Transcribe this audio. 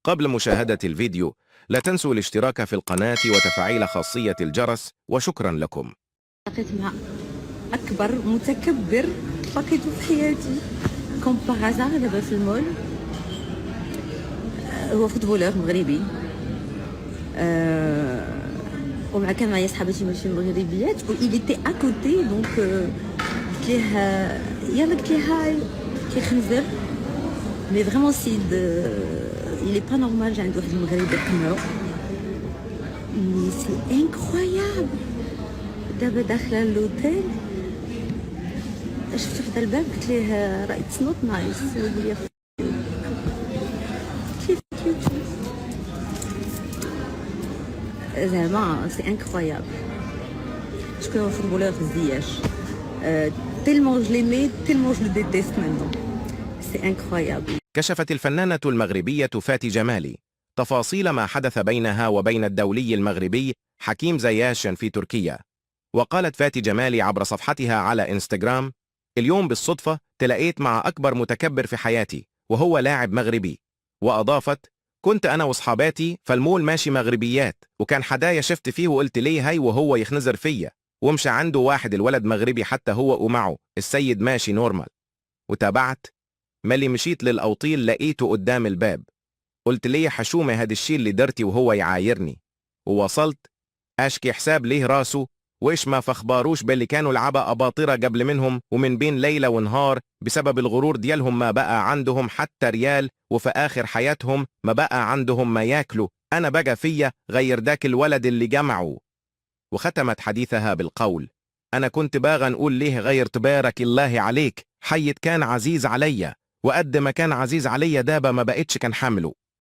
قبل مشاهدة الفيديو لا تنسوا الاشتراك في القناة وتفعيل خاصية الجرس، وشكرا لكم. لقيت مع أكبر متكبر لقيته في حياتي كوم باغازار دابا في المول. هو فوتبولور مغربي، ومع كان معايا صحاباتي ماشي مغربيات، و il était à côté دونك قلت ليه يلا، قلت ليه هاي كيخنزر مي فريمون سيد il est pas normal. جا عند واحد المغربي قمعو مي سي انكرويابل. دابا داخله لوتيل شفت في الباب قلت ليه راه اتس نوت نايس، قال لي زعما سي انكرويابل. شكون هو الفوتبولور زياش تيلمون جو ليمي تيلمون جو لو ديتيست مانتون، سي انكرويابل. كشفت الفنانة المغربية فاتي جمالي تفاصيل ما حدث بينها وبين الدولي المغربي حكيم زياش في تركيا. وقالت فاتي جمالي عبر صفحتها على انستغرام: اليوم بالصدفة تلاقيت مع أكبر متكبر في حياتي وهو لاعب مغربي. وأضافت: كنت أنا وصحاباتي فالمول ماشي مغربيات، وكان حدايا شفت فيه وقلت ليه هاي وهو يخنزر فيا، ومشى عنده واحد الولد مغربي حتى هو ومعه السيد ماشي نورمال. وتابعت: ملي مشيت للأوطيل لقيته قدام الباب، قلت ليه حشومة هاد الشي اللي درتي وهو يعايرني. ووصلت أشكي حساب ليه راسه وإيش ما فخباروش باللي كانوا لعبة أباطرة قبل منهم، ومن بين ليلة ونهار بسبب الغرور ديالهم ما بقى عندهم حتى ريال، وفي آخر حياتهم ما بقى عندهم ما ياكلوا. أنا بقى فيا غير داك الولد اللي جمعه. وختمت حديثها بالقول: أنا كنت باغا نقول ليه غير تبارك الله عليك، حيت كان عزيز عليا، وقد ما كان عزيز عليا دابا ما بقتش كان حمله.